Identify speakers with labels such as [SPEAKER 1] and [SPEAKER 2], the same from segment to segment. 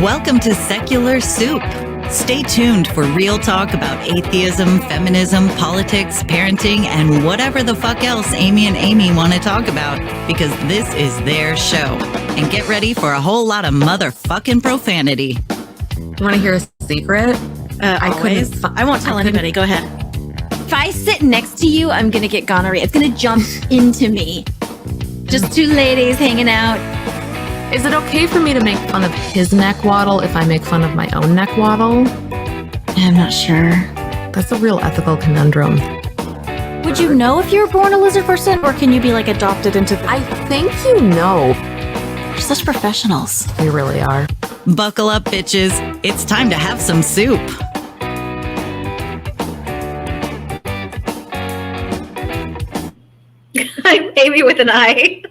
[SPEAKER 1] Welcome to Secular Soup. Stay tuned for real talk about atheism, feminism, politics, parenting, and whatever the fuck else Amy and Amy want to talk about, because this is their show. And get ready for a whole lot of motherfucking profanity.
[SPEAKER 2] You want to hear a secret?
[SPEAKER 3] I won't tell anybody. Go ahead.
[SPEAKER 4] If I sit next to you, I'm going to get gonorrhea. It's going to jump into me. Just two ladies hanging out.
[SPEAKER 2] Is it okay for me to make fun of his neck waddle if I make fun of my own neck waddle?
[SPEAKER 4] I'm not sure.
[SPEAKER 2] That's a real ethical conundrum.
[SPEAKER 3] Would you know if you were born a lizard person, or can you be like adopted into the...
[SPEAKER 2] I think you know.
[SPEAKER 3] We're such professionals.
[SPEAKER 2] We really are.
[SPEAKER 1] Buckle up, bitches. It's time to have some soup.
[SPEAKER 5] I'm Amy with an I.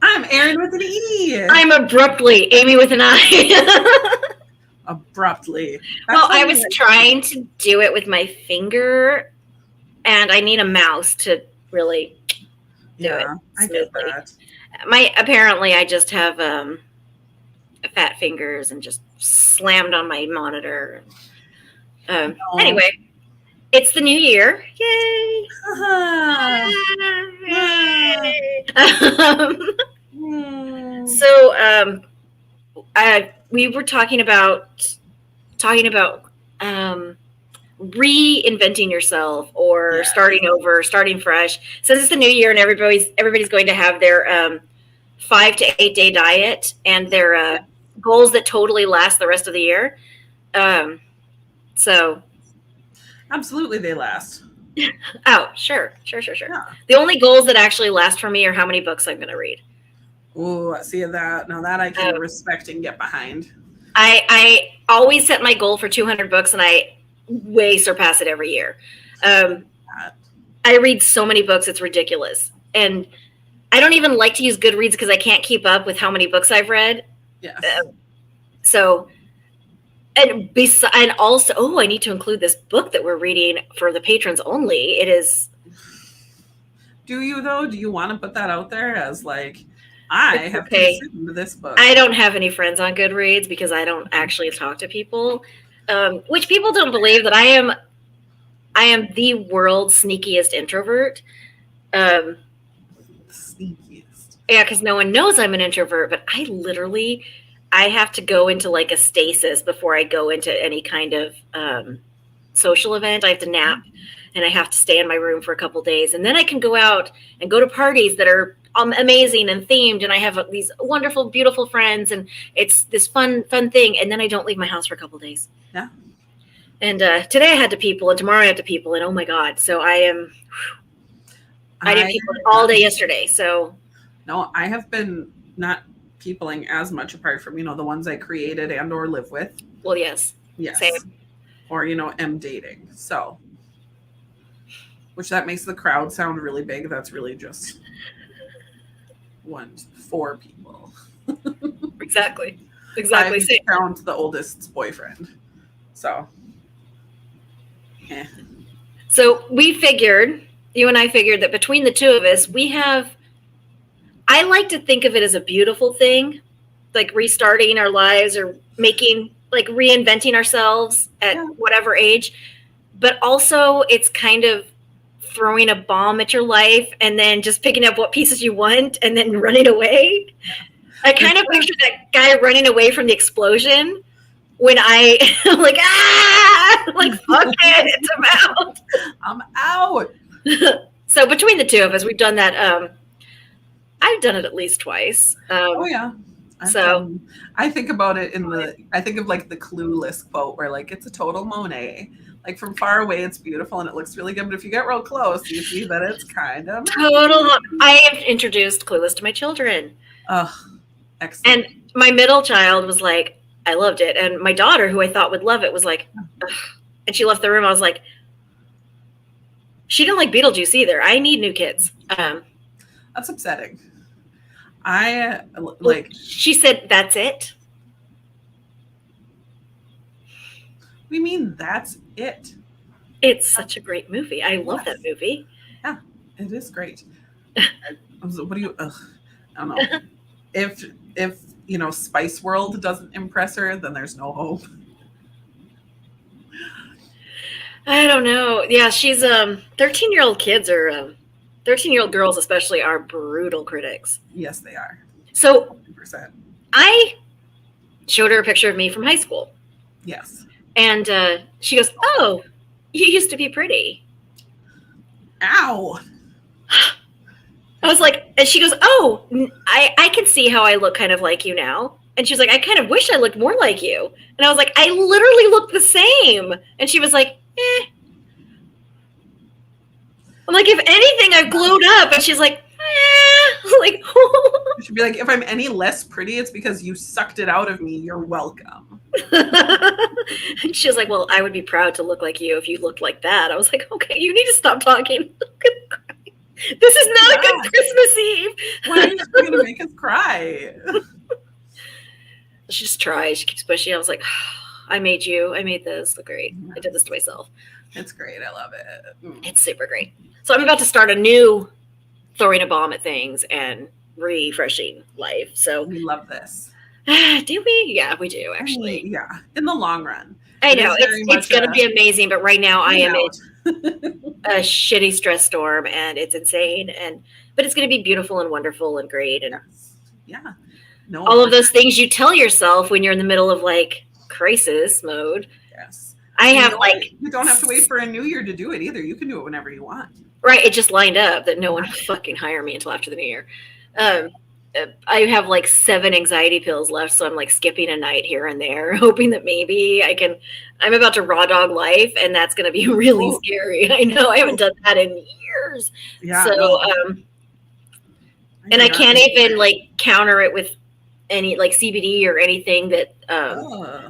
[SPEAKER 6] I'm Erin with an E.
[SPEAKER 5] I'm abruptly Amy with an I.
[SPEAKER 6] Abruptly.
[SPEAKER 5] Well, I was trying to do it with my finger, and I need a mouse to really do it smoothly. Apparently, I just have fat fingers and just slammed on my monitor. Anyway, it's the new year. Yay! So we were talking about reinventing yourself, or starting over, starting fresh. Since it's the new year and everybody's going to have their 5 to 8 day diet and their goals that totally last the rest of the year. So
[SPEAKER 6] absolutely, they last.
[SPEAKER 5] Oh, sure. Yeah. The only goals that actually last for me are how many books I'm going to read.
[SPEAKER 6] Oh, I see that. Now that I can respect and get behind.
[SPEAKER 5] I always set my goal for 200 books, and I way surpass it every year. I read so many books, it's ridiculous. And I don't even like to use Goodreads because I can't keep up with how many books I've read.
[SPEAKER 6] Yes.
[SPEAKER 5] And also, I need to include this book that we're reading for the patrons only. It is.
[SPEAKER 6] Do you though? Do you want to put that out there as like, I have consumed this book?
[SPEAKER 5] I don't have any friends on Goodreads because I don't actually talk to people, which people don't believe that I am the world's sneakiest introvert.
[SPEAKER 6] Sneakiest.
[SPEAKER 5] Yeah, because no one knows I'm an introvert, but I have to go into like a stasis before I go into any kind of social event. I have to nap, and I have to stay in my room for a couple days, and then I can go out and go to parties that are amazing and themed, and I have these wonderful, beautiful friends, and it's this fun thing, and then I don't leave my house for a couple days.
[SPEAKER 6] Yeah.
[SPEAKER 5] And today I had to people, and tomorrow I have to people, and oh my God. So I did people all day yesterday. So
[SPEAKER 6] no, I have been not peopling as much apart from, the ones I created and or live with.
[SPEAKER 5] Well, yes. Same.
[SPEAKER 6] Or, am dating. So, which that makes the crowd sound really big. That's really just 4 people.
[SPEAKER 5] Exactly.
[SPEAKER 6] I found the oldest's boyfriend. So,
[SPEAKER 5] So you and I figured that between the two of us, I like to think of it as a beautiful thing, like restarting our lives or reinventing ourselves at whatever age. But also it's kind of throwing a bomb at your life and then just picking up what pieces you want and then running away. I kind of picture that guy running away from the explosion when I'm like, fuck it, I'm out. So between the two of us, we've done that. I've done it at least twice.
[SPEAKER 6] I think about it I think of like the Clueless quote where like, it's a total Monet. Like from far away, it's beautiful and it looks really good. But if you get real close, you see that it's kind of
[SPEAKER 5] total. I have introduced Clueless to my children.
[SPEAKER 6] Oh, excellent.
[SPEAKER 5] And my middle child was like, I loved it. And my daughter, who I thought would love it, was like, ugh. And she left the room. I was like, she didn't like Beetlejuice either. I need new kids.
[SPEAKER 6] That's upsetting.
[SPEAKER 5] She said, that's it.
[SPEAKER 6] What do you mean that's it?
[SPEAKER 5] It's such a great movie. I love that movie.
[SPEAKER 6] Yeah, it is great. What do you? I don't know. If Spice World doesn't impress her, then there's no hope.
[SPEAKER 5] I don't know. Yeah, she's 13-year-old kids are 13-year-old girls especially are brutal critics.
[SPEAKER 6] Yes, they are.
[SPEAKER 5] So
[SPEAKER 6] 100%.
[SPEAKER 5] I showed her a picture of me from high school.
[SPEAKER 6] Yes.
[SPEAKER 5] And she goes, "Oh, you used to be pretty."
[SPEAKER 6] Ow.
[SPEAKER 5] I was like, and she goes, "Oh, I can see how I look kind of like you now." And she was like, "I kind of wish I looked more like you." And I was like, "I literally look the same." And she was like, "Eh." I'm like, "If anything, I've glowed up." And she's like, "Eh." Like,
[SPEAKER 6] It should be like, if I'm any less pretty, it's because you sucked it out of me. You're welcome.
[SPEAKER 5] And she was like, "Well, I would be proud to look like you if you looked like that." I was like, "Okay, you need to stop talking." This is not a good Christmas Eve.
[SPEAKER 6] Why are you going to make us cry?
[SPEAKER 5] She just tries. She keeps pushing. I was like, "I made you. I made this. Look great. I did this to myself."
[SPEAKER 6] It's great. I love it.
[SPEAKER 5] It's super great. So I'm about to start a new throwing a bomb at things and refreshing life. So
[SPEAKER 6] We love this.
[SPEAKER 5] do we? Yeah, we do actually.
[SPEAKER 6] Yeah, in the long run.
[SPEAKER 5] I know
[SPEAKER 6] It is very
[SPEAKER 5] it's going to
[SPEAKER 6] much
[SPEAKER 5] be amazing, but right now I am
[SPEAKER 6] out.
[SPEAKER 5] a shitty stress storm, and it's insane. But it's going to be beautiful and wonderful and great, and
[SPEAKER 6] Yeah. No.
[SPEAKER 5] all of those things you tell yourself when you're in the middle of like crisis mode.
[SPEAKER 6] Yes.
[SPEAKER 5] I have
[SPEAKER 6] You don't have to wait for a new year to do it either. You can do it whenever you want.
[SPEAKER 5] right. It just lined up that no one would fucking hire me until after the new year. I have like 7 anxiety pills left, so I'm like skipping a night here and there, hoping that maybe I can. I'm about to raw dog life, and that's going to be really scary. I know I haven't done that in years.
[SPEAKER 6] Yeah.
[SPEAKER 5] So, and I can't even like counter it with any like CBD or anything that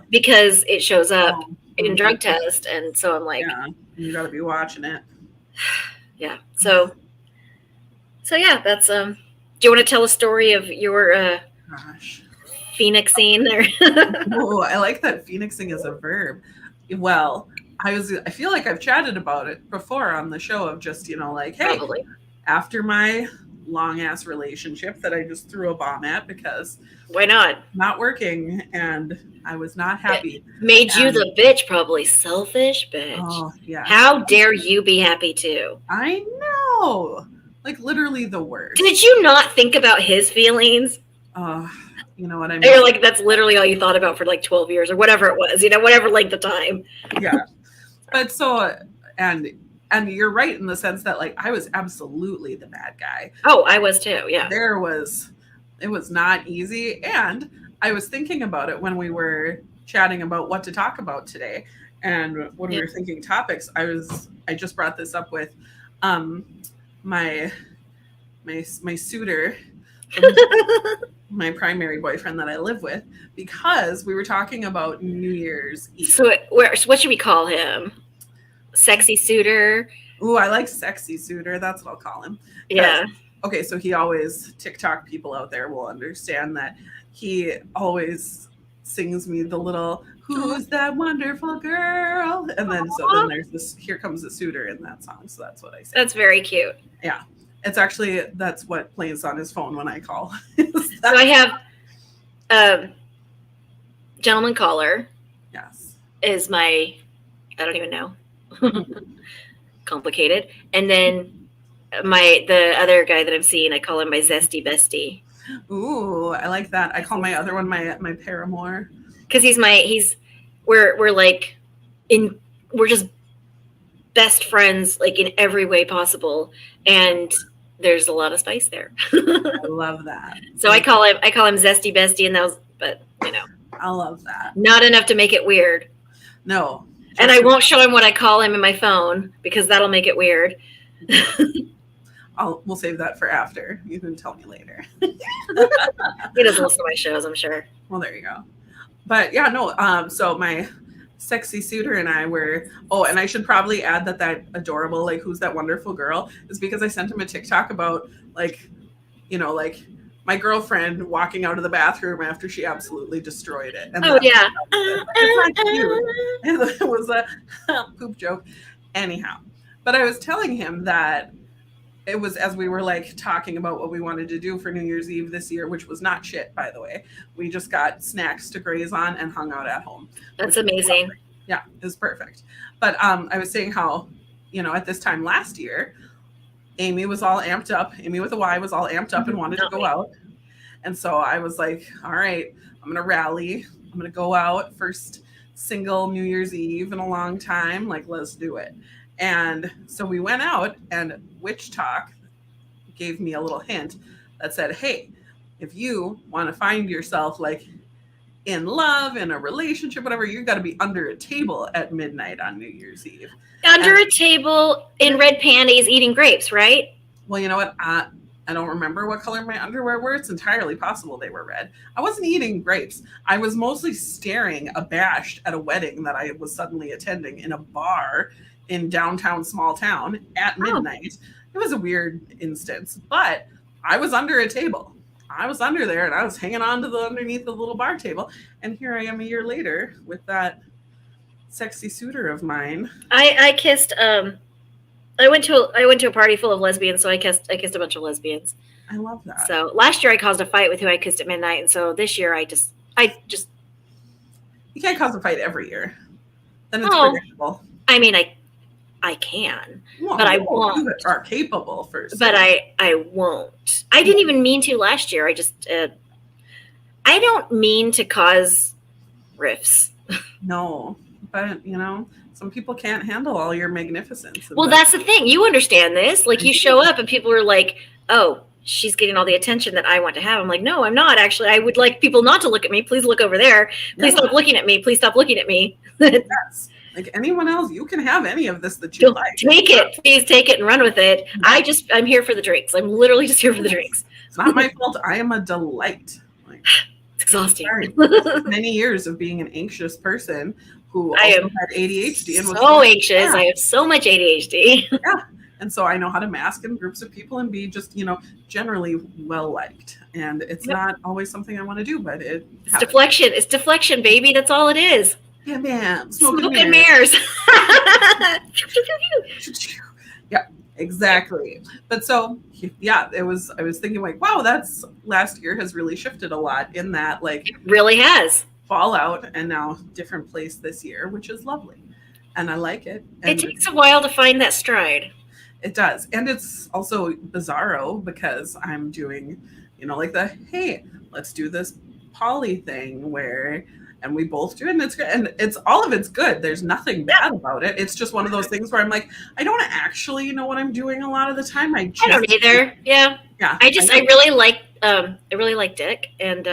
[SPEAKER 5] because it shows up in drug test, and so I'm like,
[SPEAKER 6] you got to be watching it.
[SPEAKER 5] Yeah. So yeah, that's do you want to tell a story of your phoenixing?
[SPEAKER 6] Oh, I like that phoenixing is a verb. Well, I feel like I've chatted about it before on the show of just, like, hey,
[SPEAKER 5] Probably.
[SPEAKER 6] After my long ass relationship that I just threw a bomb at because
[SPEAKER 5] why not?
[SPEAKER 6] Not working and I was not happy.
[SPEAKER 5] Made you the bitch, probably selfish bitch.
[SPEAKER 6] Oh, yeah.
[SPEAKER 5] How dare you be happy too?
[SPEAKER 6] I know. Like literally the worst.
[SPEAKER 5] Did you not think about his feelings?
[SPEAKER 6] You know what I mean?
[SPEAKER 5] You're like, that's literally all you thought about for like 12 years or whatever it was, whatever length of time.
[SPEAKER 6] Yeah. But so, and you're right in the sense that like, I was absolutely the bad guy.
[SPEAKER 5] Oh, I was too. Yeah.
[SPEAKER 6] It was not easy. And I was thinking about it when we were chatting about what to talk about today. And when we were thinking topics, I just brought this up with, my suitor, my primary boyfriend that I live with, because we were talking about New Year's Eve.
[SPEAKER 5] So what should we call him? Sexy suitor?
[SPEAKER 6] Ooh, I like sexy suitor. That's what I'll call him.
[SPEAKER 5] Yeah.
[SPEAKER 6] Okay, so he always, TikTok people out there will understand that he always sings me the little, "Who's that wonderful girl?" And then there's this, "Here comes the suitor" in that song. So that's what I say.
[SPEAKER 5] That's very cute.
[SPEAKER 6] Yeah. It's actually, that's what plays on his phone when I call.
[SPEAKER 5] So I have gentleman caller.
[SPEAKER 6] Yes.
[SPEAKER 5] Is my, I don't even know. Complicated. And then the other guy that I'm seeing, I call him my zesty bestie.
[SPEAKER 6] Ooh, I like that. I call my other one my paramour.
[SPEAKER 5] Because we're just best friends, like in every way possible. And there's a lot of spice there.
[SPEAKER 6] I love that.
[SPEAKER 5] So I call him zesty bestie, and but
[SPEAKER 6] I love that.
[SPEAKER 5] Not enough to make it weird.
[SPEAKER 6] No.
[SPEAKER 5] And I won't show him what I call him in my phone because that'll make it weird.
[SPEAKER 6] We'll save that for after. You can tell me later.
[SPEAKER 5] He doesn't listen to my shows, I'm sure.
[SPEAKER 6] Well, there you go. But yeah, no. So my sexy suitor and I were. Oh, and I should probably add that adorable, like, "Who's that wonderful girl?" is because I sent him a TikTok about like my girlfriend walking out of the bathroom after she absolutely destroyed it. And
[SPEAKER 5] yeah.
[SPEAKER 6] It's not cute. It was a poop joke. Anyhow, but I was telling him that it was as we were like talking about what we wanted to do for New Year's Eve this year, which was not shit, by the way. We just got snacks to graze on and hung out at home.
[SPEAKER 5] That's amazing.
[SPEAKER 6] Yeah, it was perfect. But I was saying how, at this time last year, Amy was all amped up. Amy with a Y was all amped up and wanted to go out. And so I was like, all right, I'm going to rally. I'm going to go out first single New Year's Eve in a long time. Like, let's do it. And so we went out, and Witch Talk gave me a little hint that said, hey, if you want to find yourself like in love, in a relationship, whatever, you got to be under a table at midnight on New Year's Eve.
[SPEAKER 5] Under a table in red panties eating grapes, right?
[SPEAKER 6] Well, you know what? I don't remember what color my underwear were. It's entirely possible they were red. I wasn't eating grapes. I was mostly staring abashed at a wedding that I was suddenly attending in a bar in downtown small town at midnight. It was a weird instance, but I was under a table. I was under there and I was hanging on to underneath the little bar table. And here I am a year later with that sexy suitor of mine.
[SPEAKER 5] I kissed I went to a party full of lesbians, so I kissed a bunch of lesbians.
[SPEAKER 6] I love that.
[SPEAKER 5] So last year I caused a fight with who I kissed at midnight, and so this year I just
[SPEAKER 6] you can't cause a fight every year. Then it's predictable.
[SPEAKER 5] I mean I can, but I won't.
[SPEAKER 6] You are capable first.
[SPEAKER 5] But I won't. I didn't even mean to last year. I just I don't mean to cause rifts.
[SPEAKER 6] No, but some people can't handle all your magnificence.
[SPEAKER 5] Well, that's the thing. You understand this. Like, you show up and people are like, oh, she's getting all the attention that I want to have. I'm like, no, I'm not. Actually, I would like people not to look at me. Please look over there. Please stop looking at me. Please stop looking at me.
[SPEAKER 6] Yes. Like anyone else, you can have any of this that you like.
[SPEAKER 5] Take it. Please take it and run with it. I'm here for the drinks. I'm literally just here for the drinks.
[SPEAKER 6] It's not my fault. I am a delight. Like,
[SPEAKER 5] it's exhausting.
[SPEAKER 6] Many years of being an anxious person who
[SPEAKER 5] I
[SPEAKER 6] also had ADHD and was
[SPEAKER 5] so anxious. I have so much ADHD.
[SPEAKER 6] Yeah. And so I know how to mask in groups of people and be just, generally well liked. And it's not always something I want to do, but it's
[SPEAKER 5] deflection. It's deflection, baby. That's all it is.
[SPEAKER 6] Yeah, man.
[SPEAKER 5] Smoke and mirrors.
[SPEAKER 6] Yeah, exactly. But so, yeah, I was thinking like, wow, that's last year has really shifted a lot in that, like,
[SPEAKER 5] it really has.
[SPEAKER 6] Fallout, and now different place this year, which is lovely. And I like it. And
[SPEAKER 5] it takes a while to find that stride.
[SPEAKER 6] It does. And it's also bizarro because I'm doing, like hey, let's do this poly thing and we both do it, and it's good. And it's all of it's good. There's nothing bad about it. It's just one of those things where I'm like, I don't actually know what I'm doing a lot of the time. I
[SPEAKER 5] don't either. Yeah.
[SPEAKER 6] Yeah.
[SPEAKER 5] I really like dick. And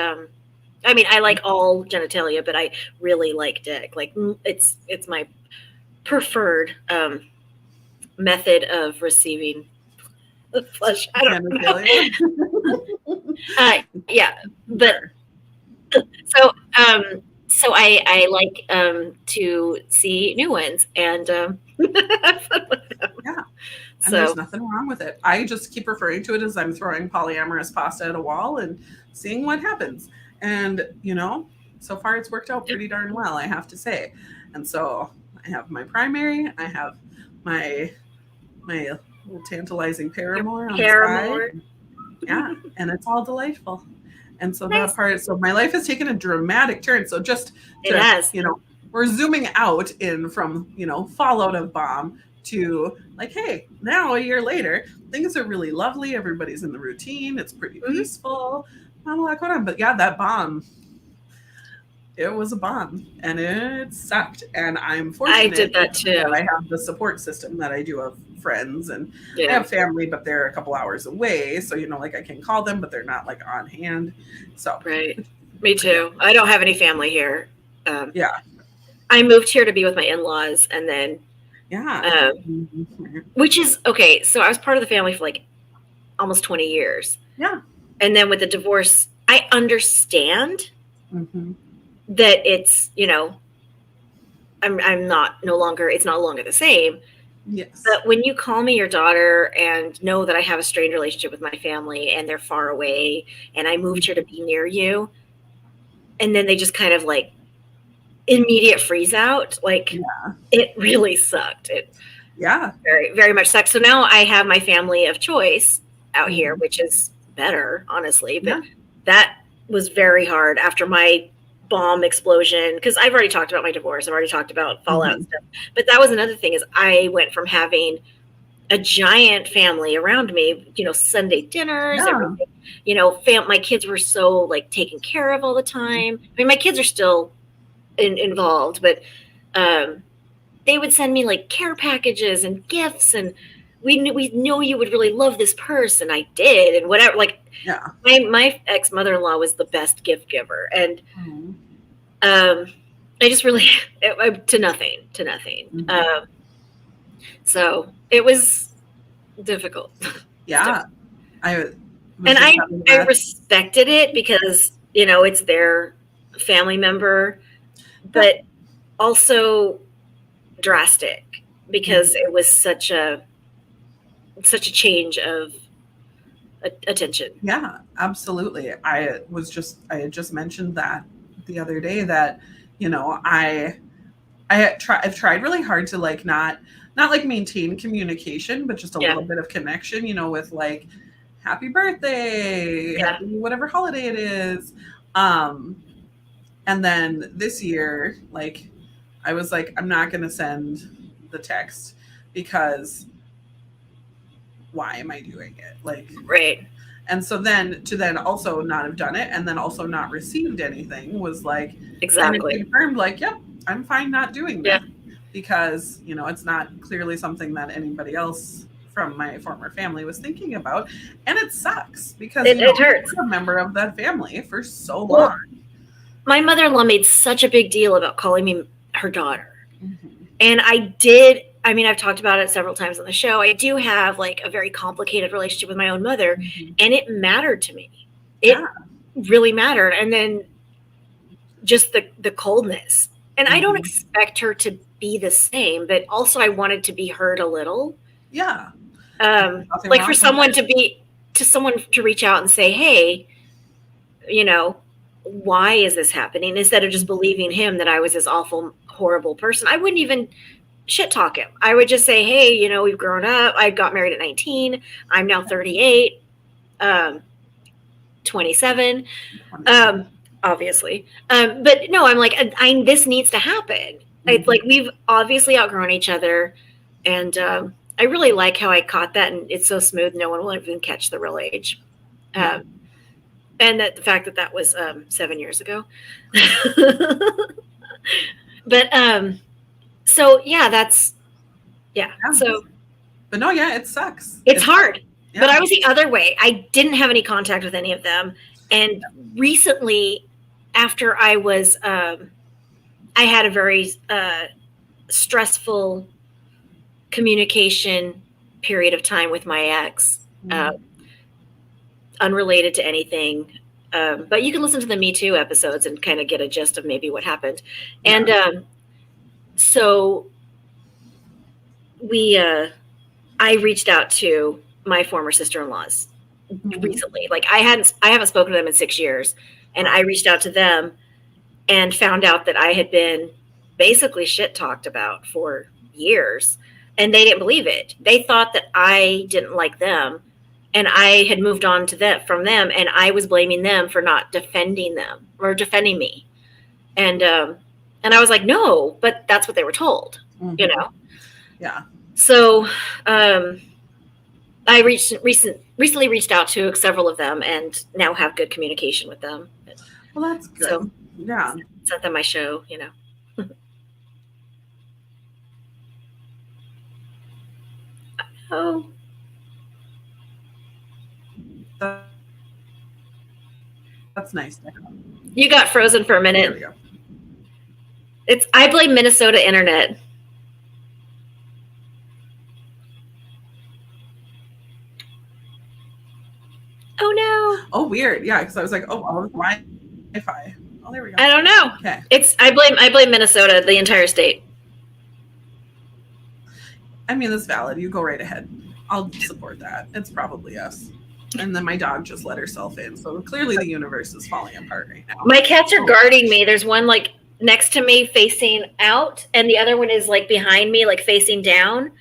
[SPEAKER 5] I mean, I like all genitalia, but I really like dick. Like, it's my preferred method of receiving the flesh. I don't know. Yeah, but so I like to see new ones and have fun with them.
[SPEAKER 6] Yeah. And there's nothing wrong with it. I just keep referring to it as I'm throwing polyamorous pasta at a wall and seeing what happens. And, so far it's worked out pretty darn well, I have to say. And so I have my primary, I have my little tantalizing paramour on the side. Yeah, and it's all delightful. And so that part, so my life has taken a dramatic turn. So just
[SPEAKER 5] it has.
[SPEAKER 6] We're zooming out from, fallout of bomb to like, hey, now a year later, things are really lovely. Everybody's in the routine. It's pretty peaceful. Not a lot going on. But yeah, that bomb, it was a bomb and it sucked. And I'm fortunate.
[SPEAKER 5] I did that too.
[SPEAKER 6] I have the support system that I do of friends and I have family, but they're a couple hours away. So, I can call them, but they're not like on hand. So,
[SPEAKER 5] right. Me too. I don't have any family here.
[SPEAKER 6] Yeah.
[SPEAKER 5] I moved here to be with my in-laws and then, which is okay. So I was part of the family for like almost 20 years.
[SPEAKER 6] Yeah.
[SPEAKER 5] And then with the divorce, I understand that it's, I'm not no longer, it's no longer the same.
[SPEAKER 6] Yes.
[SPEAKER 5] But when you call me your daughter and know that I have a strained relationship with my family and they're far away and I moved here to be near you, and then they just kind of like immediate freeze out, like it really sucked.
[SPEAKER 6] Yeah.
[SPEAKER 5] very, very much sucks. So now I have my family of choice out here, which is better, honestly. But that was very hard after my bomb explosion, because I've already talked about my divorce. I've already talked about fallout and stuff. But that was another thing, is I went from having a giant family around me, Sunday dinners, everything, my kids were so like taken care of all the time. I mean, my kids are still involved, but they would send me like care packages and gifts, and we know you would really love this person. I did, and whatever. Like, my ex mother-in-law was the best gift giver, and I just really to nothing. So it was difficult.
[SPEAKER 6] Yeah,
[SPEAKER 5] I respected it because it's their family member, but also drastic because it was such a change of attention.
[SPEAKER 6] Yeah, absolutely. I had just mentioned that the other day that I've tried really hard to like not like maintain communication, but just a little bit of connection, with like happy birthday, happy whatever holiday it is. And then this year, like, I was like, I'm not going to send the text because why am I doing it? Like,
[SPEAKER 5] right.
[SPEAKER 6] And so then to also not have done it and then also not received anything was like,
[SPEAKER 5] exactly
[SPEAKER 6] confirmed, like, yep, I'm fine not doing that because, it's not clearly something that anybody else from my former family was thinking about. And it sucks because
[SPEAKER 5] it hurts.
[SPEAKER 6] I was a member of that family for so long.
[SPEAKER 5] My mother-in-law made such a big deal about calling me her daughter. And I've talked about it several times on the show. I do have like a very complicated relationship with my own mother, and it mattered to me. It really mattered. And then just the coldness. And I don't expect her to be the same, but also I wanted to be heard a little.
[SPEAKER 6] Yeah.
[SPEAKER 5] Like for someone to reach out and say, hey, why is this happening? Instead of just believing him that I was this awful, horrible person. I wouldn't even shit talk him. I would just say, hey, we've grown up. I got married at 19. I'm now 38, 27, obviously. But no, I'm like, this needs to happen. It's like, we've obviously outgrown each other. And I really like how I caught that. And it's so smooth. No one will even catch the real age. And that the fact that was 7 years ago. But so so,
[SPEAKER 6] but no, it sucks.
[SPEAKER 5] It's hard. But I was the other way. I didn't have any contact with any of them. And recently, after I was I had a very stressful communication period of time with my ex, unrelated to anything. But you can listen to the Me Too episodes and kind of get a gist of maybe what happened. And so I reached out to my former sister-in-laws recently. Like I haven't spoken to them in 6 years, and I reached out to them and found out that I had been basically shit talked about for years, and they didn't believe it. They thought that I didn't like them, and I had moved on from them, and I was blaming them for not defending them or defending me. And I was like, no, but that's what they were told,
[SPEAKER 6] Yeah.
[SPEAKER 5] So I recently reached out to several of them and now have good communication with them.
[SPEAKER 6] Well, that's good.
[SPEAKER 5] So,
[SPEAKER 6] yeah.
[SPEAKER 5] Sent them my show, Oh.
[SPEAKER 6] That's nice.
[SPEAKER 5] You got frozen for a minute.
[SPEAKER 6] There we go.
[SPEAKER 5] I blame Minnesota internet. Oh no.
[SPEAKER 6] Oh, weird. Yeah, because I was like, all the Wi-Fi. Oh, there we go.
[SPEAKER 5] I don't know.
[SPEAKER 6] Okay.
[SPEAKER 5] I blame Minnesota, the entire state.
[SPEAKER 6] I mean, that's valid. You go right ahead. I'll support that. It's probably us. And then my dog just let herself in. So clearly the universe is falling apart right now.
[SPEAKER 5] My cats are guarding me. There's one like next to me facing out, and the other one is like behind me, like facing down.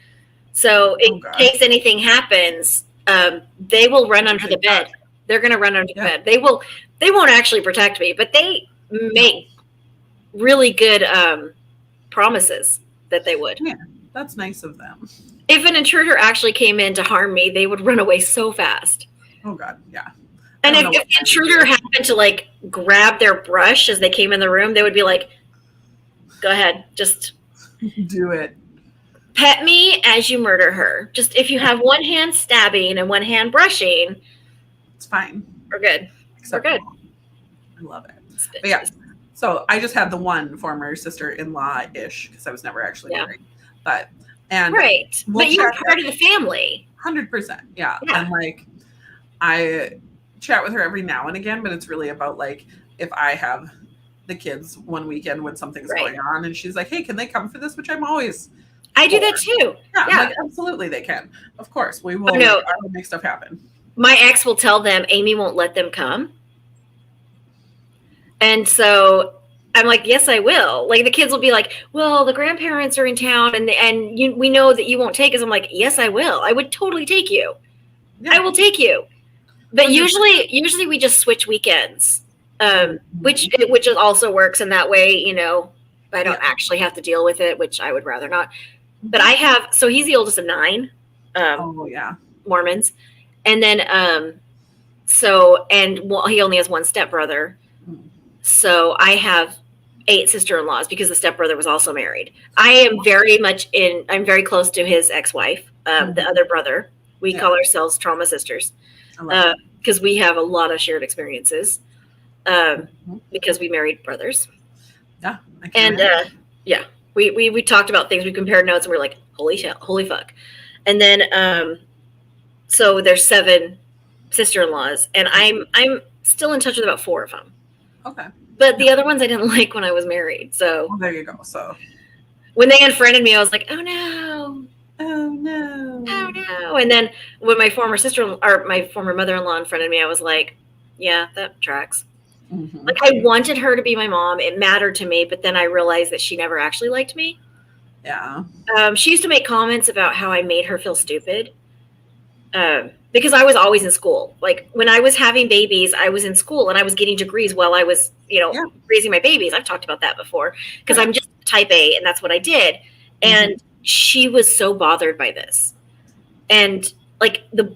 [SPEAKER 5] So in
[SPEAKER 6] gosh.
[SPEAKER 5] case anything happens, they will run under the bed. They're going to run under the bed. They won't actually protect me, but they make really good promises that they would.
[SPEAKER 6] Yeah, that's nice of them.
[SPEAKER 5] If an intruder actually came in to harm me, they would run away so fast.
[SPEAKER 6] Oh God, yeah.
[SPEAKER 5] And if the intruder happened to like grab their brush as they came in the room, they would be like, go ahead, just
[SPEAKER 6] do it.
[SPEAKER 5] Pet me as you murder her. Just if you have one hand stabbing and one hand brushing,
[SPEAKER 6] it's fine.
[SPEAKER 5] We're good. We're good.
[SPEAKER 6] I love it. But yeah, so I just had the one former sister-in-law-ish because I was never actually married. But
[SPEAKER 5] right. But you're part of the family.
[SPEAKER 6] 100%. Yeah. And like I chat with her every now and again, but it's really about like if I have the kids one weekend when something's going on and she's like, hey, can they come for this? Which I'm always
[SPEAKER 5] I do that too.
[SPEAKER 6] Yeah. Like, absolutely they can. Of course. We will make stuff happen.
[SPEAKER 5] My ex will tell them Amy won't let them come. And so I'm like, yes, I will. Like the kids will be like, well, the grandparents are in town and we know that you won't take us. I'm like, yes, I will. I would totally take you. Yeah. I will take you. But usually we just switch weekends, which also works in that way. You know, I don't actually have to deal with it, which I would rather not. But so he's the oldest of 9 Mormons. And then, he only has one stepbrother. So I have 8 sister-in-laws because the stepbrother was also married. I am I'm very close to his ex-wife, the other brother. We call ourselves trauma sisters because we have a lot of shared experiences because we married brothers.
[SPEAKER 6] Yeah.
[SPEAKER 5] We talked about things. We compared notes and we're like, holy fuck. And then, so there's 7 sister-in-laws and I'm still in touch with about 4 of them.
[SPEAKER 6] Okay.
[SPEAKER 5] But the other ones I didn't like when I was married. So
[SPEAKER 6] there you go. So
[SPEAKER 5] when they unfriended me, I was like, oh no.
[SPEAKER 6] Oh no.
[SPEAKER 5] Oh no. And then when my former my former mother-in-law unfriended me, I was like, yeah, that tracks. Mm-hmm. Like I wanted her to be my mom. It mattered to me, but then I realized that she never actually liked me.
[SPEAKER 6] Yeah.
[SPEAKER 5] She used to make comments about how I made her feel stupid. Because I was always in school. Like when I was having babies, I was in school and I was getting degrees while I was, raising my babies. I've talked about that before because I'm just type A and that's what I did. And she was so bothered by this. And like the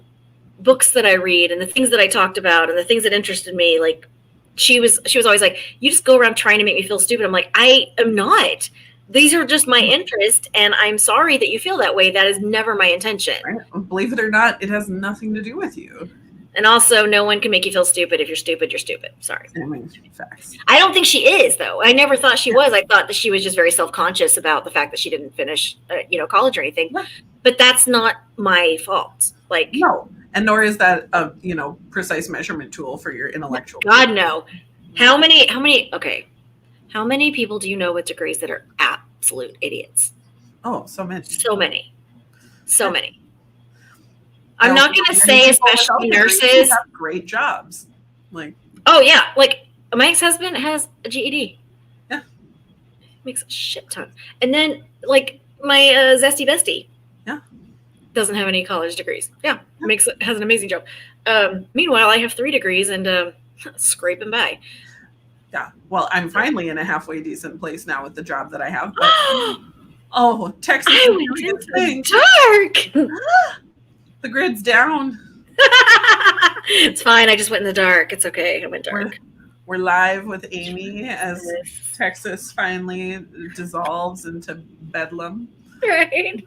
[SPEAKER 5] books that I read and the things that I talked about and the things that interested me, like she was always like, you just go around trying to make me feel stupid. I'm like, I am not. These are just my interest, and I'm sorry that you feel that way. That is never my intention.
[SPEAKER 6] Right. Believe it or not, it has nothing to do with you.
[SPEAKER 5] And also, no one can make you feel stupid. If you're stupid, you're stupid. Sorry.
[SPEAKER 6] I mean, facts.
[SPEAKER 5] I don't think she is, though. I never thought she was. I thought that she was just very self-conscious about the fact that she didn't finish, college or anything. Yeah. But that's not my fault. Like
[SPEAKER 6] no, and nor is that a precise measurement tool for your intellectual.
[SPEAKER 5] God no. How many? Okay. How many people do you know with degrees that are absolute idiots?
[SPEAKER 6] Oh, so many.
[SPEAKER 5] So many. So many. I'm not going to say especially nurses.
[SPEAKER 6] Have great jobs. Like.
[SPEAKER 5] Oh, yeah. Like, my ex-husband has a GED.
[SPEAKER 6] Yeah.
[SPEAKER 5] Makes a shit ton. And then, like, my zesty bestie.
[SPEAKER 6] Yeah.
[SPEAKER 5] Doesn't have any college degrees. Yeah. Has an amazing job. Meanwhile, I have 3 degrees and scraping by.
[SPEAKER 6] Yeah. Well, I'm finally in a halfway decent place now with the job that I have. But, Texas is
[SPEAKER 5] really good thing. Dark.
[SPEAKER 6] The grid's down.
[SPEAKER 5] It's fine. I just went in the dark. It's okay. I went dark.
[SPEAKER 6] We're live with Amy as Texas finally dissolves into bedlam.
[SPEAKER 5] Right.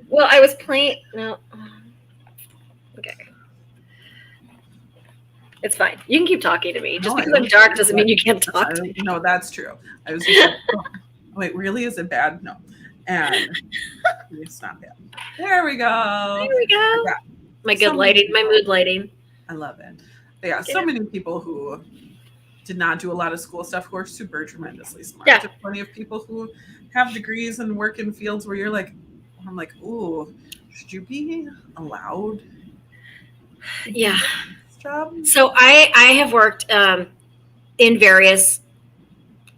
[SPEAKER 5] Well, I was playing. No. Okay. It's fine. You can keep talking to me. Just because I'm dark doesn't mean you can't talk to me.
[SPEAKER 6] No, that's true. I was just like, wait, really? Is it bad? No. And it's not bad. There we go.
[SPEAKER 5] There we go. Yeah. My good lighting, my mood lighting.
[SPEAKER 6] I love it. But yeah, so many people who did not do a lot of school stuff who are super tremendously smart.
[SPEAKER 5] Yeah.
[SPEAKER 6] There's plenty of people who have degrees and work in fields where you're like, I'm like, ooh, should you be allowed?
[SPEAKER 5] Yeah.
[SPEAKER 6] Job?
[SPEAKER 5] So I have worked in various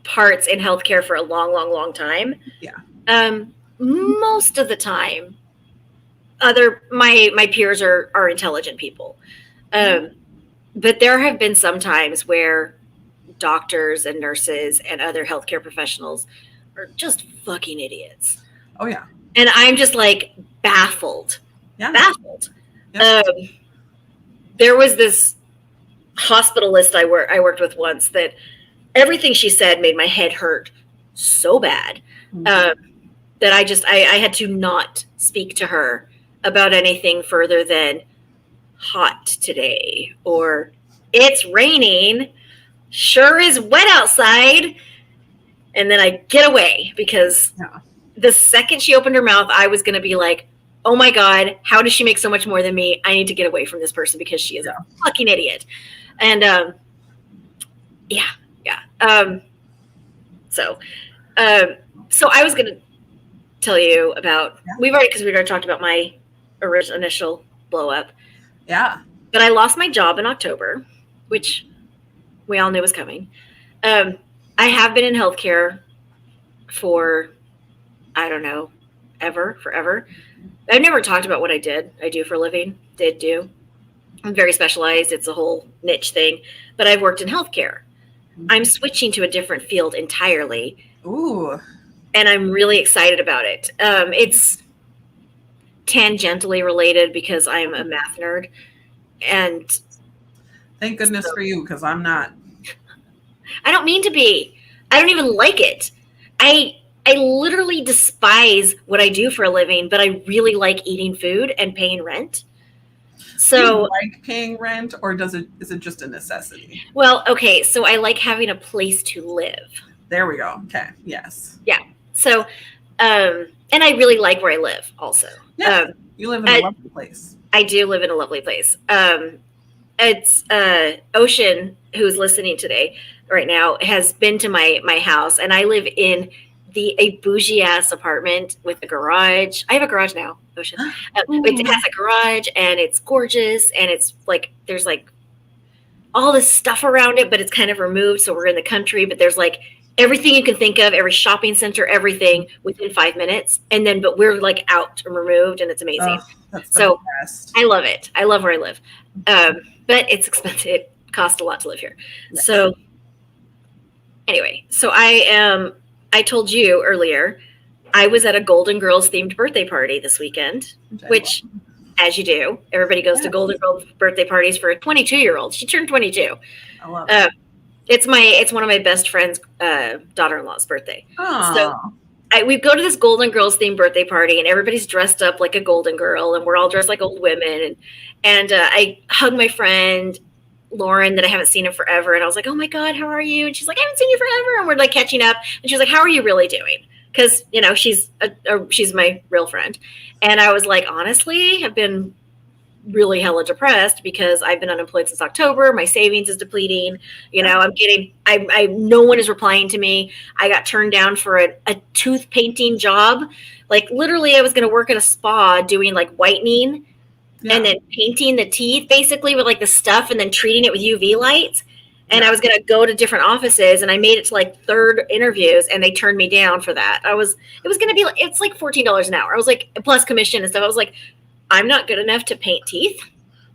[SPEAKER 5] parts in healthcare for a long time.
[SPEAKER 6] Yeah.
[SPEAKER 5] Most of the time, my peers are intelligent people. But there have been some times where doctors and nurses and other healthcare professionals are just fucking idiots.
[SPEAKER 6] Oh yeah.
[SPEAKER 5] And I'm just like baffled.
[SPEAKER 6] Yeah.
[SPEAKER 5] Baffled.
[SPEAKER 6] Yep.
[SPEAKER 5] There was this hospitalist I worked with once that everything she said made my head hurt so bad that I had to not speak to her about anything further than hot today or it's raining, sure is wet outside. And then I get away because the second she opened her mouth, I was going to be like, oh my God, how does she make so much more than me? I need to get away from this person because she is a fucking idiot. And so I was going to tell you about, we've already talked about my initial blow up.
[SPEAKER 6] Yeah.
[SPEAKER 5] But I lost my job in October, which we all knew was coming. I have been in healthcare for, I don't know, forever. I've never talked about what I do for a living, I'm very specialized. It's a whole niche thing, but I've worked in healthcare. I'm switching to a different field entirely.
[SPEAKER 6] Ooh.
[SPEAKER 5] And I'm really excited about it. It's tangentially related because I'm a math nerd. And
[SPEAKER 6] thank goodness for you, because I'm not.
[SPEAKER 5] I don't mean to be. I don't even like it. I literally despise what I do for a living, but I really like eating food and paying rent. So,
[SPEAKER 6] do you like paying rent, or is it just a necessity?
[SPEAKER 5] Well, okay, so I like having a place to live.
[SPEAKER 6] There we go. Okay. Yes.
[SPEAKER 5] Yeah. So, and I really like where I live also.
[SPEAKER 6] Yeah. You live in a lovely place.
[SPEAKER 5] I do live in a lovely place. It's Ocean, who's listening today right now, has been to my house, and I live in a bougie ass apartment with a garage. I have a garage now, Ocean. It has a garage, and it's gorgeous, and it's like there's like all this stuff around it, but it's kind of removed. So we're in the country, but there's like everything you can think of, every shopping center, everything within 5 minutes, but we're like out and removed, and it's amazing.
[SPEAKER 6] Oh, that's so best.
[SPEAKER 5] I love it. I love where I live, but it's expensive. It costs a lot to live here. Yes. So anyway, I told you earlier, I was at a Golden Girls themed birthday party this weekend, which, as you do, everybody goes to Golden Girls birthday parties for a 22-year-old. She turned 22.
[SPEAKER 6] I love it.
[SPEAKER 5] It's one of my best friend's daughter-in-law's birthday.
[SPEAKER 6] Aww.
[SPEAKER 5] So we go to this Golden Girls themed birthday party, and everybody's dressed up like a Golden Girl, and we're all dressed like old women. And I hug my friend Lauren that I haven't seen in forever, and I was like, "Oh my God, how are you?" And she's like, "I haven't seen you forever." And we're like catching up, and she's like, "How are you really doing?" Because she's my real friend, and I was like, "Honestly, I've been really hella depressed because I've been unemployed since October. My savings is depleting. No one is replying to me. I got turned down for a tooth painting job. Like literally I was going to work at a spa doing like whitening and then painting the teeth basically with like the stuff and then treating it with UV lights. And I was going to go to different offices, and I made it to like 3rd interviews, and they turned me down for that. It was going to be, it's like $14 an hour. I was like, plus commission and stuff. I was like, I'm not good enough to paint teeth.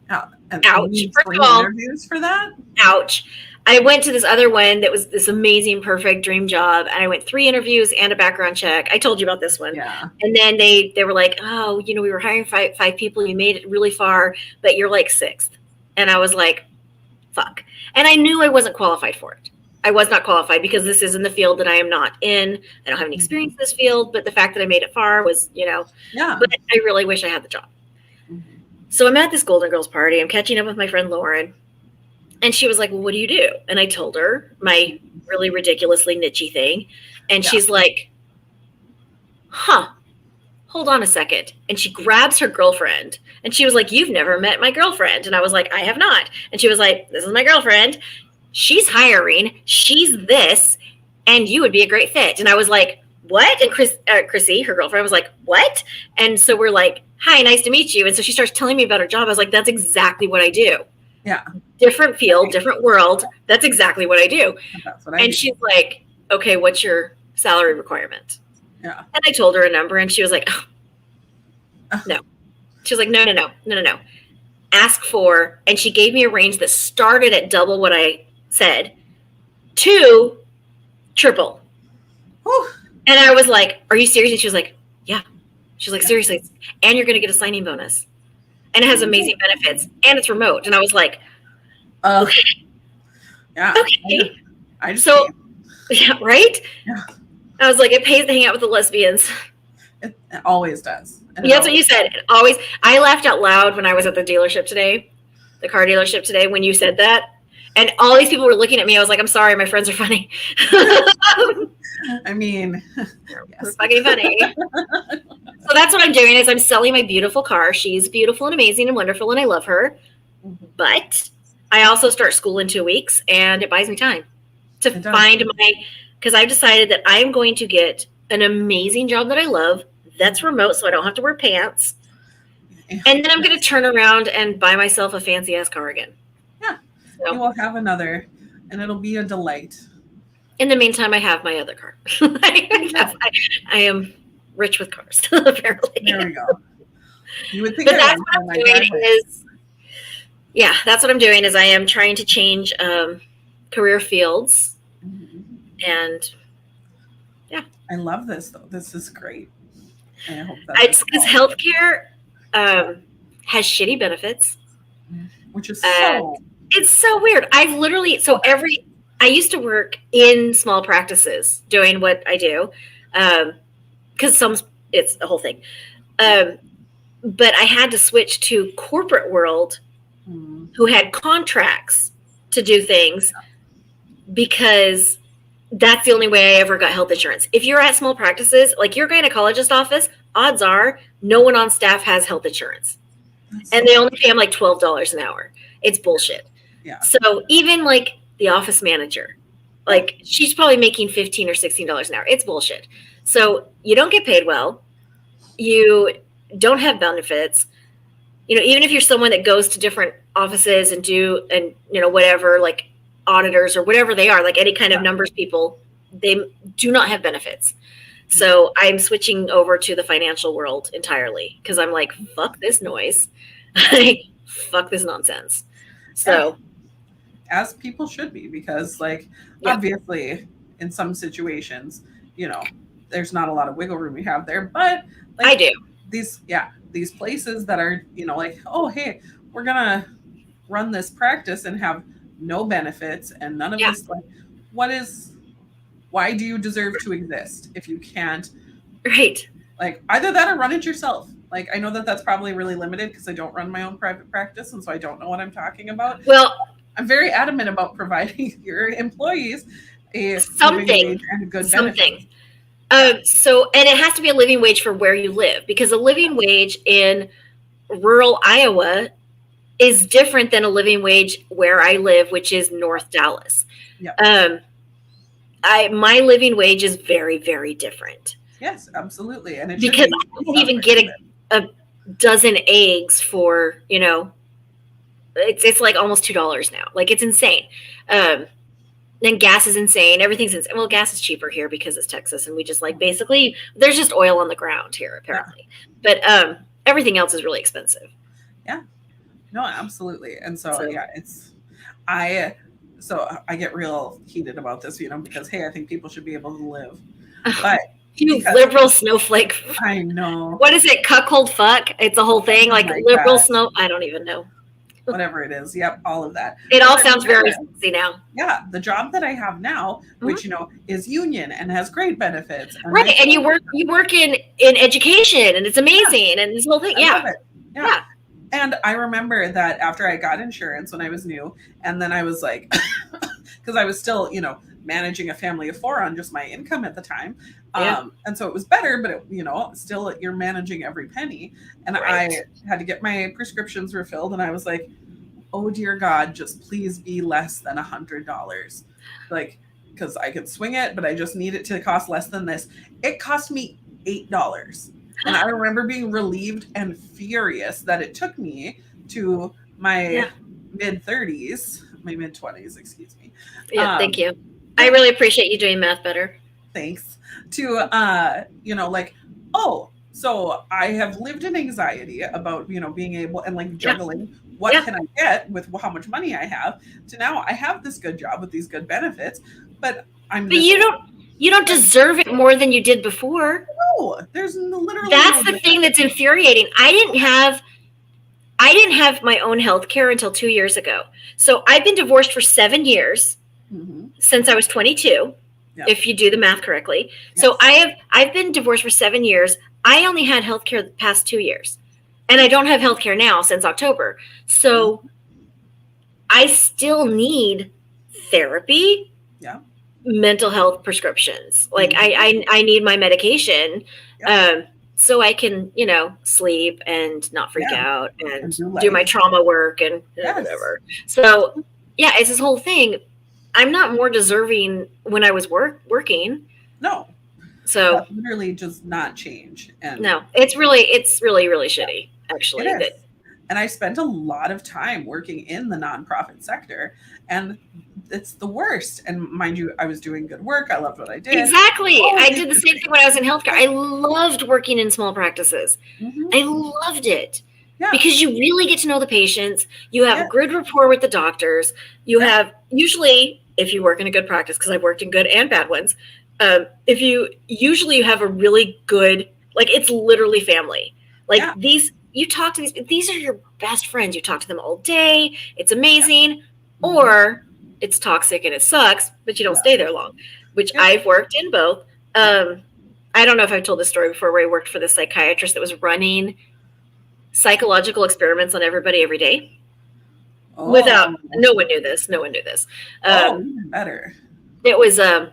[SPEAKER 6] Ouch.
[SPEAKER 5] First of all,
[SPEAKER 6] interviews for that?
[SPEAKER 5] Ouch. I went to this other one that was this amazing, perfect dream job. And I went 3 interviews and a background check. I told you about this one.
[SPEAKER 6] Yeah.
[SPEAKER 5] And then they were like, oh, we were hiring five people. You made it really far, but you're like 6th. And I was like, fuck. And I knew I wasn't qualified for it. I was not qualified because this is in the field that I am not in. I don't have any experience in this field, but the fact that I made it far was, but I really wish I had the job. So I'm at this Golden Girls party. I'm catching up with my friend Lauren. And she was like, well, what do you do? And I told her my really ridiculously niche-y thing. And she's like, hold on a second. And she grabs her girlfriend. And she was like, you've never met my girlfriend. And I was like, I have not. And she was like, this is my girlfriend. She's hiring. She's this. And you would be a great fit. And I was like, what? And Chrissy, her girlfriend, was like, what? And so we're like, hi, nice to meet you. And so she starts telling me about her job. I was like, that's exactly what I do.
[SPEAKER 6] Yeah.
[SPEAKER 5] Different field, different world. That's exactly what I do.
[SPEAKER 6] That's what I do.
[SPEAKER 5] She's like, okay, what's your salary requirement?
[SPEAKER 6] Yeah.
[SPEAKER 5] And I told her a number, and she was like, no. She was like, no. Ask for, and she gave me a range that started at double what I said to triple.
[SPEAKER 6] Whew.
[SPEAKER 5] And I was like, are you serious? And she was like, yeah. She's like, seriously. And you're going to get a signing bonus. And it has amazing benefits. And it's remote. And I was like, okay.
[SPEAKER 6] Yeah.
[SPEAKER 5] Okay.
[SPEAKER 6] I just
[SPEAKER 5] so,
[SPEAKER 6] can't.
[SPEAKER 5] yeah, right?
[SPEAKER 6] Yeah.
[SPEAKER 5] I was like, it pays to hang out with the lesbians.
[SPEAKER 6] It always does.
[SPEAKER 5] Yeah, that's what you said. It always. I laughed out loud when I was at the dealership today, the car dealership today, when you said that. And all these people were looking at me. I was like, I'm sorry, my friends are funny.
[SPEAKER 6] I mean,
[SPEAKER 5] It's fucking funny. So that's what I'm doing is I'm selling my beautiful car. She's beautiful and amazing and wonderful, and I love her. But I also start school in 2 weeks, and it buys me time to find because I've decided that I'm going to get an amazing job that I love that's remote, so I don't have to wear pants. And then I'm going to turn around and buy myself a fancy ass car again.
[SPEAKER 6] Yeah.
[SPEAKER 5] So,
[SPEAKER 6] You will have another, and it'll be a delight.
[SPEAKER 5] in the meantime, I have my other car. I am rich with cars, apparently.
[SPEAKER 6] There we go. You would think
[SPEAKER 5] But
[SPEAKER 6] I
[SPEAKER 5] that's
[SPEAKER 6] would
[SPEAKER 5] what
[SPEAKER 6] have
[SPEAKER 5] I'm
[SPEAKER 6] my
[SPEAKER 5] doing
[SPEAKER 6] driveway.
[SPEAKER 5] that's what I'm doing is I am trying to change career fields. And
[SPEAKER 6] I love this though. This is great. And I hope
[SPEAKER 5] it's because healthcare has shitty benefits.
[SPEAKER 6] which is so
[SPEAKER 5] It's so weird. I've literally I used to work in small practices doing what I do, because it's a whole thing. But I had to switch to corporate world, who had contracts to do things, because that's the only way I ever got health insurance. If you're at small practices, like your gynecologist office, odds are no one on staff has health insurance. And they only pay them like $12 an hour. It's bullshit.
[SPEAKER 6] Yeah.
[SPEAKER 5] So even like the office manager, like she's probably making $15 or $16 an hour. It's bullshit. So you don't get paid well. You don't have benefits. Even if you're someone that goes to different offices and whatever, like auditors or whatever they are, like any kind of numbers people, they do not have benefits. So I'm switching over to the financial world entirely because I'm like, fuck this noise. Fuck this nonsense. So
[SPEAKER 6] as people should be, because obviously in some situations, there's not a lot of wiggle room we have there, but
[SPEAKER 5] I do.
[SPEAKER 6] These places that are, oh, hey, we're going to run this practice and have no benefits and none of this, why do you deserve to exist if you can't?
[SPEAKER 5] Right.
[SPEAKER 6] Either that or run it yourself. I know that that's probably really limited because I don't run my own private practice. And so I don't know what I'm talking about.
[SPEAKER 5] Well,
[SPEAKER 6] I'm very adamant about providing your employees a
[SPEAKER 5] something
[SPEAKER 6] living wage and good benefits.
[SPEAKER 5] And it has to be a living wage for where you live, because a living wage in rural Iowa is different than a living wage where I live, which is North Dallas.
[SPEAKER 6] Yeah.
[SPEAKER 5] My living wage is very, very different.
[SPEAKER 6] Yes, absolutely. And
[SPEAKER 5] because I don't even get a dozen eggs for, it's like almost $2 now. It's insane. Then gas is insane. Everything's insane. Well, gas is cheaper here because it's Texas, and we just basically there's just oil on the ground here apparently. Yeah. But everything else is really expensive.
[SPEAKER 6] Yeah. No, absolutely. And so I get real heated about this, because hey, I think people should be able to live. But
[SPEAKER 5] you liberal snowflake.
[SPEAKER 6] I know.
[SPEAKER 5] What is it? Cuckold fuck? It's a whole thing. Liberal snow. I don't even know.
[SPEAKER 6] Whatever it is. Yep. All of that.
[SPEAKER 5] It all sounds very fancy now.
[SPEAKER 6] Yeah. The job that I have now, which, is union and has great benefits.
[SPEAKER 5] Right. And you work in education, and it's amazing. And this whole thing.
[SPEAKER 6] I love it.
[SPEAKER 5] Yeah.
[SPEAKER 6] And I remember that after I got insurance when I was new, and then I was like, because I was still, managing a family of 4 on just my income at the time. And so it was better, but still you're managing every penny. And right. I had to get my prescriptions refilled, and I was like, oh dear God, just please be less than $100. Because I could swing it, but I just need it to cost less than this. It cost me $8. And I remember being relieved and furious that it took me to my mid-30s, my mid-20s, excuse me.
[SPEAKER 5] Yeah, thank you. I really appreciate you doing math better.
[SPEAKER 6] Thanks. To, So I have lived in anxiety about, being able and like juggling what can I get with how much money I have, to now I have this good job with these good benefits, but
[SPEAKER 5] you don't deserve it more than you did before.
[SPEAKER 6] No, there's literally
[SPEAKER 5] that's the thing that's infuriating. I didn't have my own health care until 2 years ago. So I've been divorced for 7 years since I was 22, if you do the math correctly. Yes. So I've been divorced for 7 years. I only had health care the past 2 years. And I don't have health care now since October. So I still need therapy, mental health prescriptions. Like I need my medication. So I can, sleep and not freak out and do my trauma work and whatever. So, it's this whole thing. I'm not more deserving when I was working.
[SPEAKER 6] No.
[SPEAKER 5] So
[SPEAKER 6] that literally does not change. And
[SPEAKER 5] no, it's really, really shitty, actually.
[SPEAKER 6] It is. And I spent a lot of time working in the nonprofit sector, and it's the worst. And mind you, I was doing good work. I loved what I did.
[SPEAKER 5] Exactly. I did the same thing when I was in healthcare. I loved working in small practices. I loved it because you really get to know the patients. You have a good rapport with the doctors. You have usually, if you work in a good practice, because I've worked in good and bad ones, you have a really good, like, it's literally family. Like you talk to these are your best friends. You talk to them all day. It's amazing. Or it's toxic and it sucks, but you don't stay there long, which I've worked in both. I don't know if I've told this story before, where I worked for the psychiatrist that was running psychological experiments on everybody every day. No one knew this.
[SPEAKER 6] Even better.
[SPEAKER 5] It was, I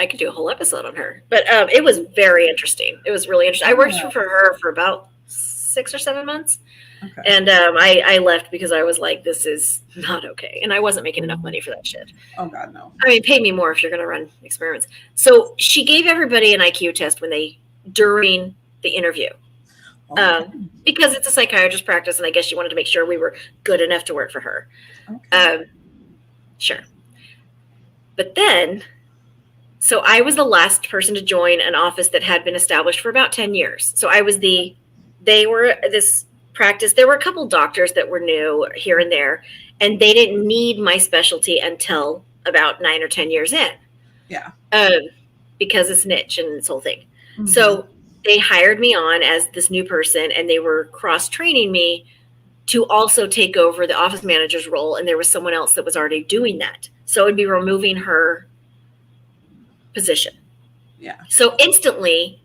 [SPEAKER 5] could do a whole episode on her, but it was very interesting. It was really interesting. I worked for her for about 6 or 7 months. Okay. And I left because I was like, this is not okay. And I wasn't making enough money for that shit.
[SPEAKER 6] Oh God, no.
[SPEAKER 5] I mean, pay me more if you're going to run experiments. So she gave everybody an IQ test during the interview. Because it's a psychiatrist practice, and I guess she wanted to make sure we were good enough to work for her. Okay. Sure. But then, so I was the last person to join an office that had been established for about 10 years. So they were this practice. There were a couple doctors that were new here and there, and they didn't need my specialty until about 9 or 10 years in. Yeah. Because it's niche and this whole thing. Mm-hmm. So they hired me on as this new person, and they were cross-training me to also take over the office manager's role. And there was someone else that was already doing that. So it would be removing her position. Yeah. So instantly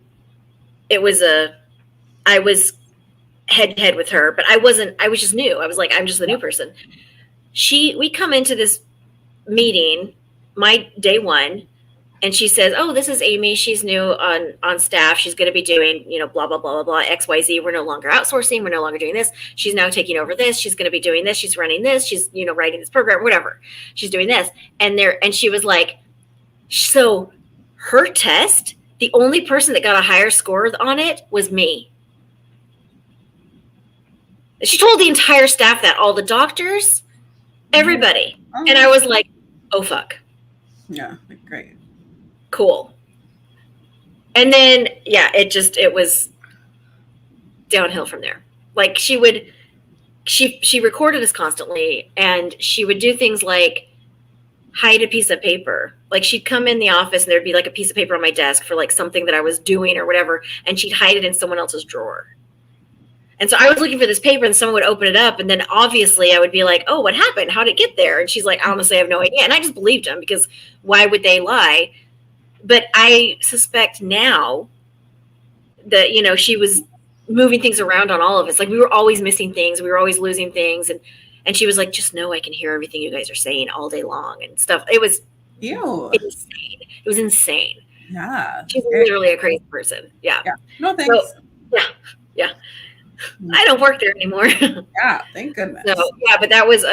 [SPEAKER 5] I was head to head with her, but I was just new. I was like, I'm just the new person. We come into this meeting, my day one, and she says, oh, this is Amy. She's new on staff. She's going to be doing, blah, blah, blah, blah, blah, XYZ. We're no longer outsourcing. We're no longer doing this. She's now taking over this. She's going to be doing this. She's running this. She's, writing this program, whatever. She's doing this. And she was like, so her test, the only person that got a higher score on it was me. She told the entire staff that, all the doctors, everybody. Mm-hmm. And I was like, oh, fuck.
[SPEAKER 6] Yeah, great.
[SPEAKER 5] Cool. And then, it was downhill from there. Like she recorded us constantly, and she would do things like hide a piece of paper. Like she'd come in the office and there'd be like a piece of paper on my desk for like something that I was doing or whatever. And she'd hide it in someone else's drawer. And so I was looking for this paper, and someone would open it up. And then obviously I would be like, oh, what happened? How did it get there? And she's like, honestly, I have no idea. And I just believed them, because why would they lie? But I suspect now that, she was moving things around on all of us. Like we were always missing things. We were always losing things. And she was like, just know I can hear everything you guys are saying all day long and stuff. It was insane. It was insane. Yeah. She's literally a crazy person. Yeah.
[SPEAKER 6] No, thanks.
[SPEAKER 5] So, yeah. I don't work there anymore.
[SPEAKER 6] Yeah. Thank goodness.
[SPEAKER 5] So, but that was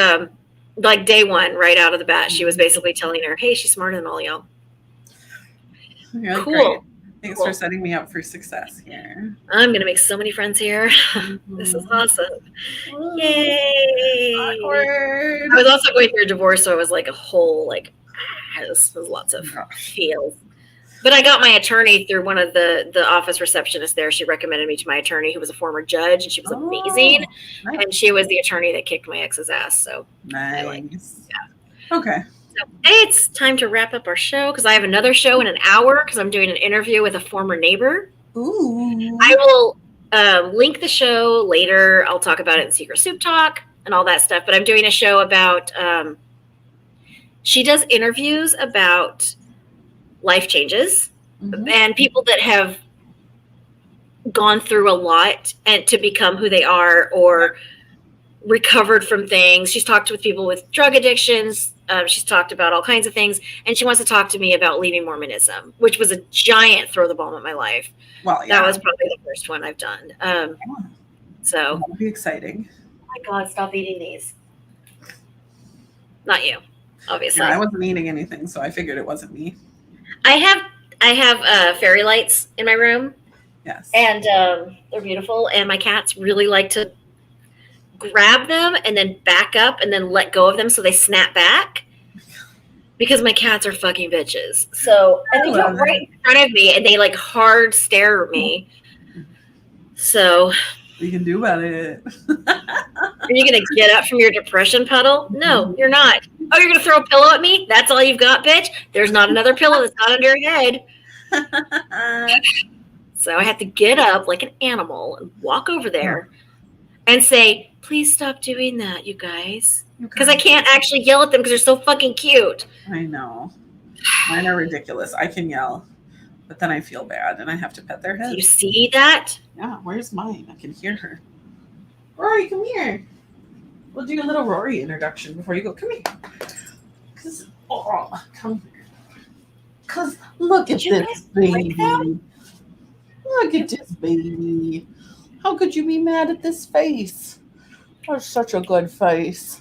[SPEAKER 5] like day one, right out of the bat. She was basically telling her, hey, she's smarter than all y'all.
[SPEAKER 6] Yeah, cool. Great. Thanks for setting me up for success here.
[SPEAKER 5] I'm going to make so many friends here. This is awesome. Yay. Awkward. I was also going through a divorce, so I was like a whole, was lots of feels. But I got my attorney through one of the office receptionists there. She recommended me to my attorney, who was a former judge, and she was amazing.
[SPEAKER 6] Nice.
[SPEAKER 5] And she was the attorney that kicked my ex's ass. So
[SPEAKER 6] Nice.
[SPEAKER 5] Yeah.
[SPEAKER 6] Okay.
[SPEAKER 5] So it's time to wrap up our show because I have another show in an hour because I'm doing an interview with a former neighbor.
[SPEAKER 6] Ooh.
[SPEAKER 5] I will link the show later. I'll talk about it in Secret Soup Talk and all that stuff. But I'm doing a show about. She does interviews about life changes and people that have gone through a lot and to become who they are or recovered from things. She's talked with people with drug addictions. She's talked about all kinds of things. And she wants to talk to me about leaving Mormonism, which was a giant throw the bomb in my life.
[SPEAKER 6] Well, yeah.
[SPEAKER 5] That was probably the first one I've done. So
[SPEAKER 6] That'll be exciting.
[SPEAKER 5] Oh my God, stop eating these. Not you, obviously.
[SPEAKER 6] Yeah, I wasn't eating anything, so I figured it wasn't me.
[SPEAKER 5] I have fairy lights in my room.
[SPEAKER 6] Yes.
[SPEAKER 5] And they're beautiful. And my cats really like to grab them and then back up and then let go of them so they snap back. Because my cats are fucking bitches. So, and they jump right in front of me and they like hard stare at me. So.
[SPEAKER 6] You can do about it.
[SPEAKER 5] Are you going to get up from your depression puddle? No, you're not. Oh, you're going to throw a pillow at me? That's all you've got, bitch? There's not another pillow that's not under your head. So I have to get up like an animal and walk over there and say, please stop doing that, you guys. Because I can't actually yell at them because they're so fucking cute.
[SPEAKER 6] I know. Mine are ridiculous. I can yell, but then I feel bad and I have to pet their head.
[SPEAKER 5] Do you see that?
[SPEAKER 6] Yeah, where's mine? I can hear her. Rory, come here. We'll do a little Rory introduction before you go. Come here. Come here. Because look at this baby. Look at this baby. How could you be mad at this face? That's such a good face.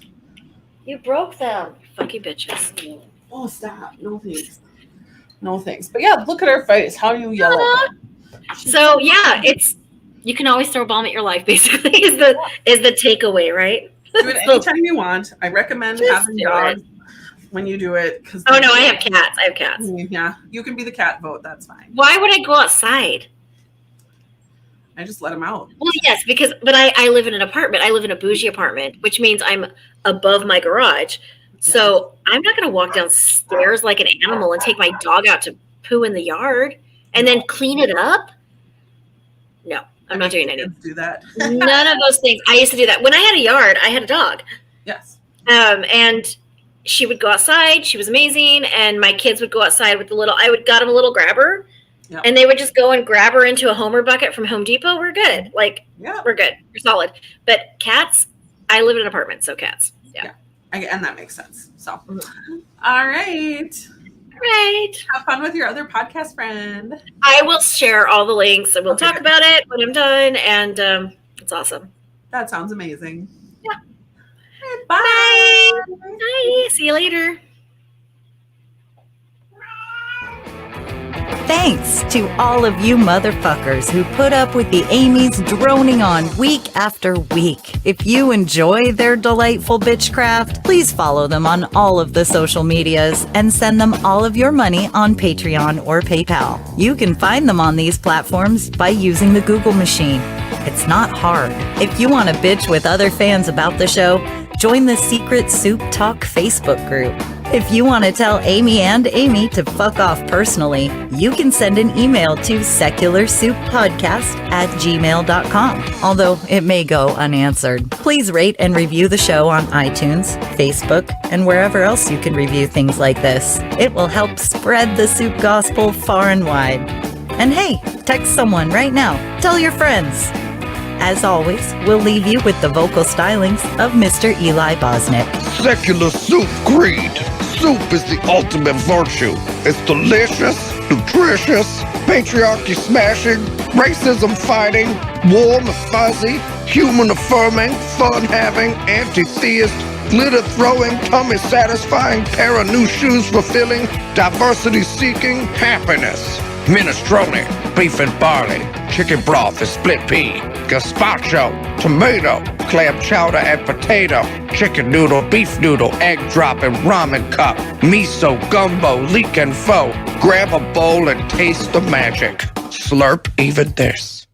[SPEAKER 5] You broke them. Fucking bitches.
[SPEAKER 6] Oh, stop. No thanks. No thanks. But yeah, look at her face. How do you yell at her?
[SPEAKER 5] So yeah, you can always throw a bomb at your life, basically, is the takeaway, right?
[SPEAKER 6] Do it anytime you want. I recommend having dogs when you do it.
[SPEAKER 5] Oh no, I have cats.
[SPEAKER 6] Yeah, you can be the cat vote. That's fine.
[SPEAKER 5] Why would I go outside?
[SPEAKER 6] I just let them out.
[SPEAKER 5] Well, yes, but I live in an apartment. I live in a bougie apartment, which means I'm above my garage. So I'm not going to walk downstairs like an animal and take my dog out to poo in the yard and then clean it up. No, I'm not doing anything.
[SPEAKER 6] Do that.
[SPEAKER 5] None of those things. I used to do that. When I had a yard, I had a dog.
[SPEAKER 6] Yes.
[SPEAKER 5] And she would go outside. She was amazing. And my kids would go outside with got them a little grabber. Yep. And they would just go and grab her into a Homer bucket from Home Depot. We're good. We're good. We're solid. But cats, I live in an apartment, so cats. Yeah.
[SPEAKER 6] And that makes sense. So, All right.
[SPEAKER 5] Right.
[SPEAKER 6] Have fun with your other podcast friend.
[SPEAKER 5] I will share all the links and we'll talk about it when I'm done. And it's awesome.
[SPEAKER 6] That sounds amazing.
[SPEAKER 5] Yeah.
[SPEAKER 6] Right, bye.
[SPEAKER 5] Bye. See you later.
[SPEAKER 1] Thanks to all of you motherfuckers who put up with the Amy's droning on week after week. If you enjoy their delightful bitchcraft, please follow them on all of the social medias and send them all of your money on Patreon or PayPal. You can find them on these platforms by using the Google machine. It's not hard. If you want to bitch with other fans about the show, join the Secret Soup Talk Facebook group. If you want to tell Amy and Amy to fuck off personally, you can send an email to secularsouppodcast@gmail.com, although it may go unanswered. Please rate and review the show on iTunes, Facebook, and wherever else you can review things like this. It will help spread the soup gospel far and wide. And hey, text someone right now. Tell your friends. As always, we'll leave you with the vocal stylings of Mr. Eli Bosnick.
[SPEAKER 7] Secular soup creed. Soup is the ultimate virtue. It's delicious, nutritious, patriarchy smashing, racism fighting, warm and fuzzy, human affirming, fun having, anti-theist, glitter throwing, tummy satisfying, pair of new shoes fulfilling, diversity seeking, happiness. minestrone, beef and barley, chicken broth and split pea, gazpacho, tomato, clam chowder and potato, chicken noodle, beef noodle, egg drop and ramen cup, miso, gumbo, leek and pho. Grab a bowl and taste the magic. Slurp even this.